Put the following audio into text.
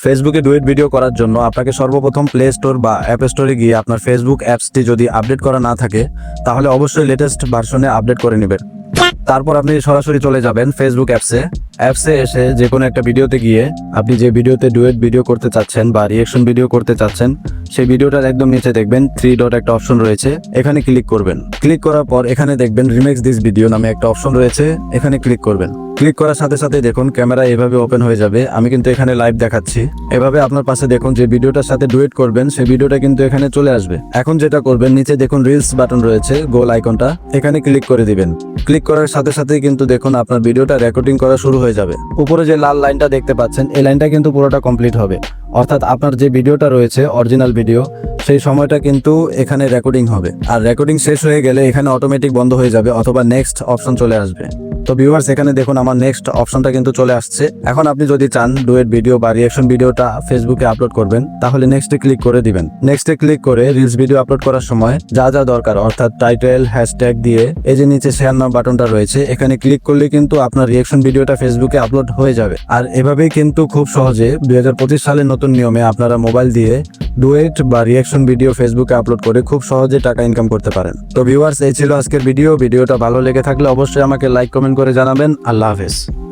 ফেসবুকে duet video করার জন্য আপনাকে সর্বপ্রথম প্লে স্টোর বা অ্যাপ স্টোরে গিয়ে আপনার ফেসবুক অ্যাপসটি যদি আপডেট করা না থাকে তাহলে অবশ্যই লেটেস্ট ভার্সনে আপডেট করে নেবেন। তারপর আপনি সরাসরি চলে যাবেন ফেসবুক অ্যাপসে এসে যে কোনো একটা ভিডিওতে গিয়ে আপনি যে ভিডিওতে ডুয়েট ভিডিও করতে চাচ্ছেন বা রিঅ্যাকশন ভিডিও করতে চাচ্ছেন সেই ভিডিওটার একদম নিচে দেখবেন 3 ডট একটা অপশন রয়েছে, এখানে ক্লিক করবেন। ক্লিক করার পর এখানে দেখবেন রিমেক্স দিস ভিডিও নামে একটা অপশন রয়েছে, এখানে ক্লিক করবেন। ক্লিক করার সাথে সাথে দেখুন ক্যামেরা এভাবে ওপেন হয়ে যাবে। আমি কিন্তু এখানে লাইভ দেখাচ্ছি। এভাবে আপনার পাশে দেখুন যে ভিডিওটার সাথে ডুয়েট করবেন সেই ভিডিওটা কিন্তু এখানে চলে আসবে। এখন যেটা করবেন, নিচে দেখুন রিলস বাটন রয়েছে, গোল আইকনটা, এখানে ক্লিক করে দিবেন। ক্লিক করার সাথে সাথেই কিন্তু দেখুন আপনার ভিডিওটা রেকর্ডিং করা শুরু হয়ে যাবে। উপরে যে লাল লাইনটা দেখতে পাচ্ছেন এই লাইনটা কিন্তু পুরোটা কমপ্লিট হবে, অর্থাৎ আপনার যে ভিডিওটা রয়েছে অরিজিনাল ভিডিও সেই সময়টা কিন্তু এখানে রেকর্ডিং হবে। আর রেকর্ডিং শেষ হয়ে গেলে এখানে অটোমেটিক বন্ধ হয়ে যাবে অথবা নেক্সট অপশন চলে আসবে। তো ভিউয়ার্স এখানে দেখুন আমার নেক্সট অপশনটা কিন্তু চলে আসছে। এখন আপনি যদি চান ডুয়েট ভিডিও বা রিঅ্যাকশন ভিডিওটা ফেসবুকে আপলোড করবেন তাহলে নেক্সটে ক্লিক করে দিবেন। নেক্সটে ক্লিক করে রিলস ভিডিও আপলোড করার সময় যা যা দরকার অর্থাৎ টাইটেল, হ্যাশট্যাগ দিয়ে এই যে নিচে শেয়ার নাও বাটনটা রয়েছে এখানে ক্লিক করলে কিন্তু আপনার রিঅ্যাকশন ভিডিওটা ফেসবুকে আপলোড হয়ে যাবে। আর এভাবেই কিন্তু খুব সহজে 2025 সালের নতুন নিয়মে আপনারা মোবাইল দিয়ে ডুয়েট বা রিঅ্যাকশন ভিডিও ফেসবুকে আপলোড করে খুব সহজে টাকা ইনকাম করতে পারেন। তো ভিউয়ার্স এই ছিল আজকের ভিডিওটা ভালো লেগে থাকলে অবশ্যই আমাকে লাইক কমেন্ট করে জানাবেন। আল্লাহ হাফেজ।